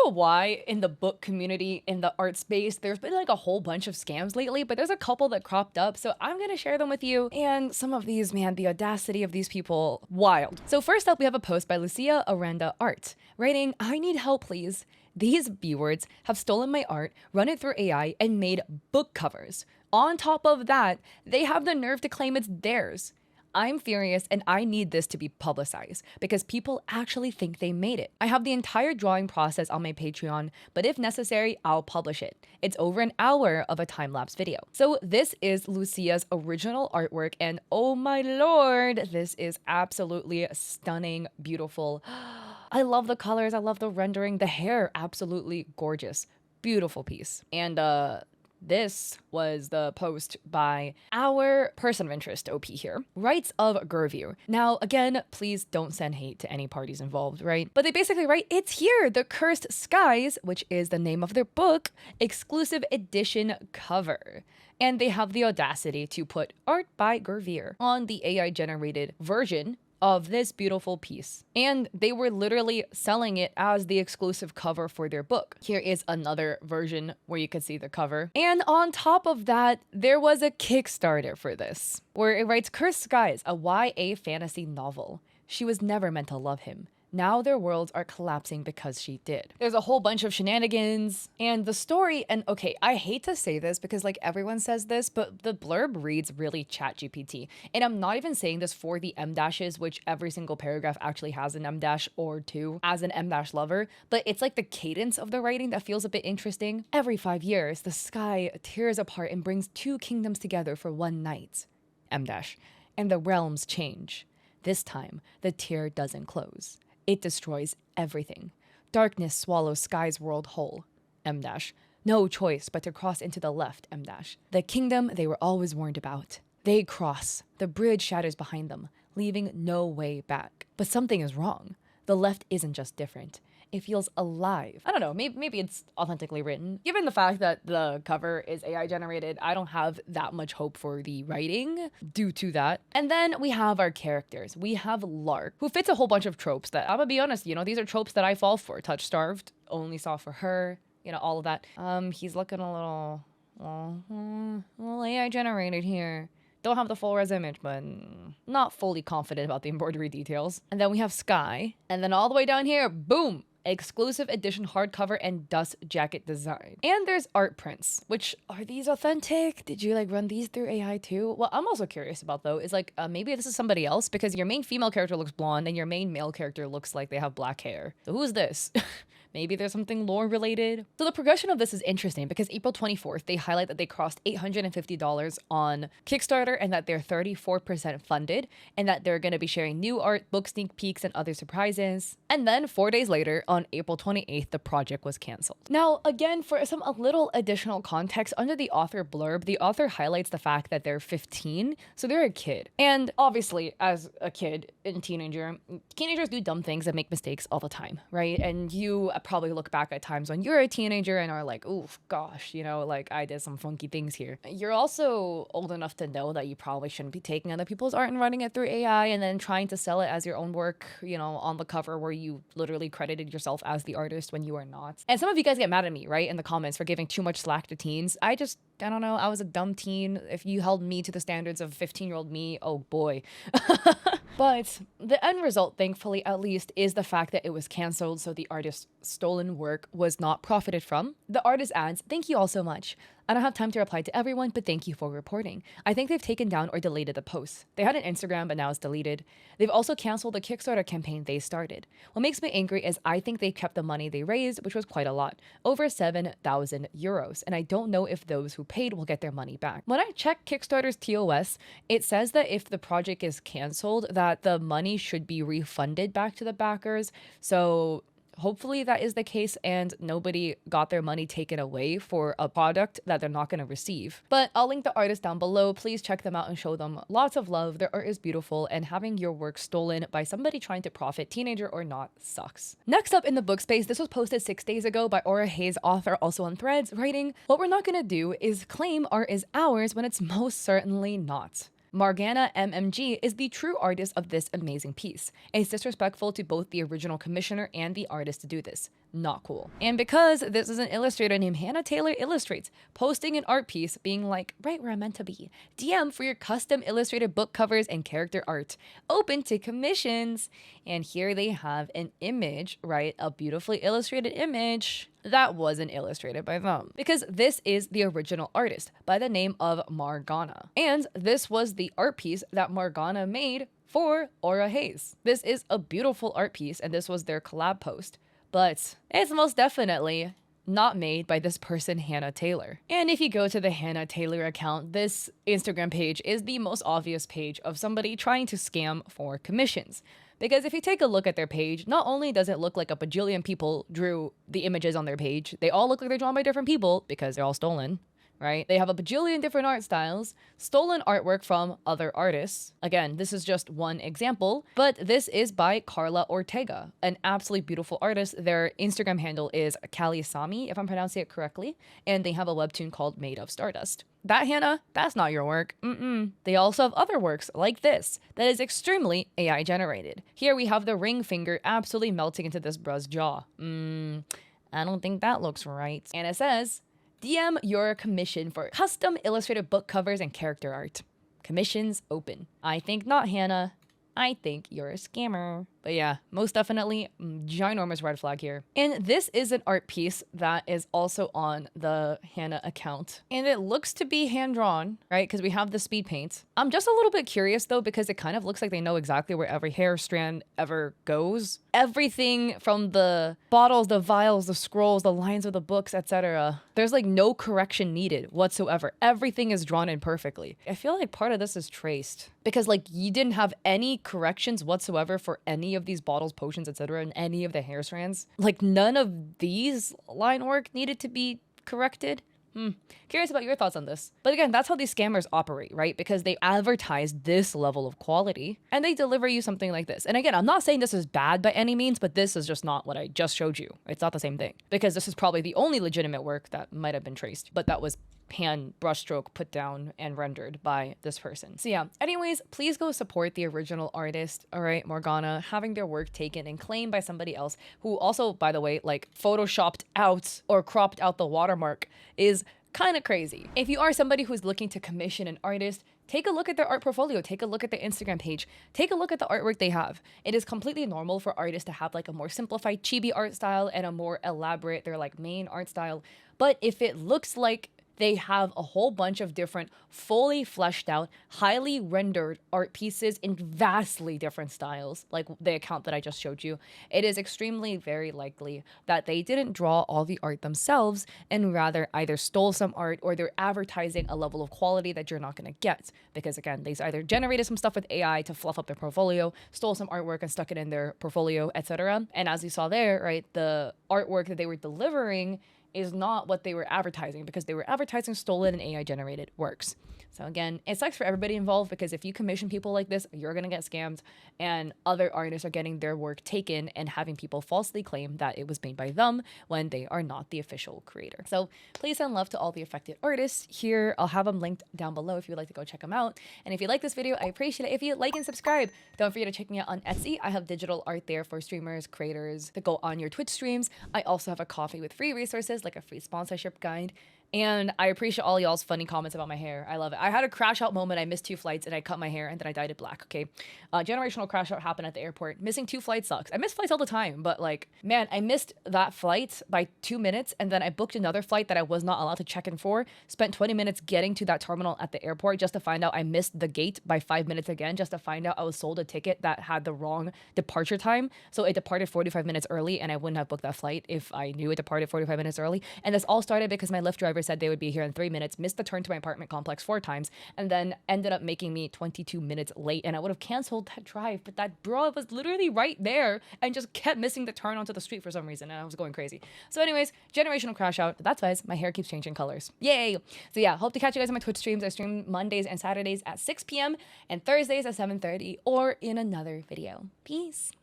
know why in the book community, in the art space, there's been like a whole bunch of scams lately, but there's a couple that cropped up, so I'm gonna share them with you. And some of these, man, the audacity of these people, wild. So first up, we have a post by Lucia Aranda Art, writing, "I need help, please. These B-words have stolen my art, run it through AI, and made book covers. On top of that, they have the nerve to claim it's theirs. I'm furious and I need this to be publicized because people actually think they made it. I have the entire drawing process on my Patreon, but if necessary, I'll publish it. It's over an hour of a time-lapse video." So this is Lucia's original artwork, and oh my lord, this is absolutely stunning, beautiful. I love the colors, I love the rendering, the hair, absolutely gorgeous. Beautiful piece. And this was the post by our person of interest, OP here. Rights of Gerview. Now, again, please don't send hate to any parties involved, right? But they basically write, "It's here, The Cursed Skies," which is the name of their book, exclusive edition cover. And they have the audacity to put art by Gervier on the AI-generated version of this beautiful piece. And they were literally selling it as the exclusive cover for their book. Here is another version where you can see the cover. And on top of that, there was a Kickstarter for this, where it writes, "Cursed Skies, a YA fantasy novel. She was never meant to love him. Now their worlds are collapsing because she did." There's a whole bunch of shenanigans and the story, and okay, I hate to say this because like everyone says this, but the blurb reads really ChatGPT. And I'm not even saying this for the M dashes, which every single paragraph actually has an M dash or two as an M dash lover, but it's like the cadence of the writing that feels a bit interesting. "Every 5 years, the sky tears apart and brings two kingdoms together for one night. M dash. And the realms change. This time, the tear doesn't close. It destroys everything. Darkness swallows sky's world whole. M dash. No choice but to cross into the left. M dash. The kingdom they were always warned about. They cross. The bridge shatters behind them, leaving no way back. But something is wrong. The left isn't just different. It feels alive." I don't know, maybe it's authentically written. Given the fact that the cover is AI generated, I don't have that much hope for the writing due to that. And then we have our characters. We have Lark, who fits a whole bunch of tropes that, I'm gonna be honest, you know, these are tropes that I fall for. Touch starved, only saw for her, you know, all of that. He's looking a little AI generated here. Don't have the full res image, but not fully confident about the embroidery details. And then we have Sky, and then all the way down here, boom! Exclusive edition hardcover and dust jacket design. And there's art prints, which are these authentic? Did you like run these through AI too? What I'm also curious about though is like maybe this is somebody else, because your main female character looks blonde and your main male character looks like they have black hair. So who's this? Maybe there's something lore related. So the progression of this is interesting because April 24th, they highlight that they crossed $850 on Kickstarter and that they're 34% funded and that they're gonna be sharing new art, book sneak peeks, and other surprises. And then 4 days later, on April 28th, the project was canceled. Now, again, for a little additional context, under the author blurb, the author highlights the fact that they're 15, so they're a kid. And obviously, as a kid and teenager, teenagers do dumb things and make mistakes all the time, right? And you probably look back at times when you're a teenager and are like, "Oof, gosh, you know, like I did some funky things here." You're also old enough to know that you probably shouldn't be taking other people's art and running it through AI and then trying to sell it as your own work, you know, on the cover where you literally credited yourself as the artist when you are not. And some of you guys get mad at me, right, in the comments for giving too much slack to teens. I don't know, I was a dumb teen. If you held me to the standards of 15-year-old me, oh boy. But the end result, thankfully at least, is the fact that it was canceled, so the artist's stolen work was not profited from. The artist adds, "Thank you all so much. I don't have time to reply to everyone, but thank you for reporting. I think they've taken down or deleted the posts. They had an Instagram, but now it's deleted. They've also canceled the Kickstarter campaign they started. What makes me angry is I think they kept the money they raised, which was quite a lot, over 7,000 euros, and I don't know if those who paid will get their money back." When I check Kickstarter's TOS, it says that if the project is canceled, that the money should be refunded back to the backers. So hopefully that is the case and nobody got their money taken away for a product that they're not going to receive. But I'll link the artist down below. Please check them out and show them lots of love. Their art is beautiful, and having your work stolen by somebody trying to profit, teenager or not, sucks. Next up in the book space, this was posted 6 days ago by Aura Hayes, author, also on Threads, writing, "What we're not going to do is claim art is ours when it's most certainly not. Margana MMG is the true artist of this amazing piece. It's disrespectful to both the original commissioner and the artist to do this. not cool. And because this is an illustrator named Hannah Taylor Illustrates, posting an art piece being like, right where I'm meant to be. DM for your custom illustrated book covers and character art. Open to commissions. And here they have an image, right? A beautifully illustrated image that wasn't illustrated by them. Because this is the original artist by the name of Margana. And this was the art piece that Margana made for Aura Hayes. This is a beautiful art piece, and this was their collab post. But it's most definitely not made by this person, Hannah Taylor. And if you go to the Hannah Taylor account, this Instagram page is the most obvious page of somebody trying to scam for commissions. Because if you take a look at their page, not only does it look like a bajillion people drew the images on their page, they all look like they're drawn by different people because they're all stolen. Right? They have a bajillion different art styles, stolen artwork from other artists. Again, this is just one example, but this is by Carla Ortega, an absolutely beautiful artist. Their Instagram handle is Kalisami, if I'm pronouncing it correctly, and they have a webtoon called Made of Stardust. That, Hannah, that's not your work. They also have other works like this that is extremely AI generated. Here we have the ring finger absolutely melting into this bruh's jaw. I don't think that looks right. And it says, DM your commission for custom illustrated book covers and character art. Commissions open. I think not, Hannah. I think you're a scammer. But yeah, most definitely, ginormous red flag here. And this is an art piece that is also on the Hannah account. And it looks to be hand-drawn, right? Because we have the speed paint. I'm just a little bit curious though, because it kind of looks like they know exactly where every hair strand ever goes. Everything from the bottles, the vials, the scrolls, the lines of the books, etc. There's like no correction needed whatsoever. Everything is drawn in perfectly. I feel like part of this is traced because like you didn't have any corrections whatsoever for any of these bottles, potions, etc., and any of the hair strands. Like none of these line work needed to be corrected. Curious about your thoughts on this. But again, that's how these scammers operate, right? Because they advertise this level of quality and they deliver you something like this. And again, I'm not saying this is bad by any means, but this is just not what I just showed you. It's not the same thing because this is probably the only legitimate work that might have been traced, but that was hand brushstroke put down and rendered by this person. So yeah, anyways, please go support the original artist, all right, Morgana, having their work taken and claimed by somebody else who also, by the way, like photoshopped out or cropped out the watermark is kind of crazy. If you are somebody who's looking to commission an artist, take a look at their art portfolio, take a look at their Instagram page, take a look at the artwork they have. It is completely normal for artists to have like a more simplified chibi art style and a more elaborate, their like main art style. But if it looks like they have a whole bunch of different, fully fleshed out, highly rendered art pieces in vastly different styles, like the account that I just showed you. It is extremely very likely that they didn't draw all the art themselves and rather either stole some art or they're advertising a level of quality that you're not going to get. Because again, they either generated some stuff with AI to fluff up their portfolio, stole some artwork and stuck it in their portfolio, etc. And as you saw there, right, the artwork that they were delivering is not what they were advertising because they were advertising stolen and AI generated works. So again, it sucks for everybody involved because if you commission people like this, you're going to get scammed and other artists are getting their work taken and having people falsely claim that it was made by them when they are not the official creator. So please send love to all the affected artists. Here, I'll have them linked down below if you would like to go check them out. And if you like this video, I appreciate it if you like and subscribe. Don't forget to check me out on Etsy. I have digital art there for streamers, creators that go on your Twitch streams. I also have a coffee with free resources like a free sponsorship guide. And I appreciate all y'all's funny comments about my hair. I love it. I had a crash out moment. I missed 2 flights and I cut my hair and then I dyed it black, okay? Generational crash out happened at the airport. Missing 2 flights sucks. I miss flights all the time, but like, man, I missed that flight by 2 minutes and then I booked another flight that I was not allowed to check in for. Spent 20 minutes getting to that terminal at the airport just to find out I missed the gate by 5 minutes again, just to find out I was sold a ticket that had the wrong departure time. So it departed 45 minutes early and I wouldn't have booked that flight if I knew it departed 45 minutes early. And this all started because my Lyft driver said they would be here in 3 minutes, missed the turn to my apartment complex 4 times, and then ended up making me 22 minutes late. And I would have canceled that drive, but that bro was literally right there and just kept missing the turn onto the street for some reason. And I was going crazy. So anyways, generational crash out. That's why my hair keeps changing colors. Yay. So yeah, hope to catch you guys on my Twitch streams. I stream Mondays and Saturdays at 6 p.m. and Thursdays at 7:30 or in another video. Peace.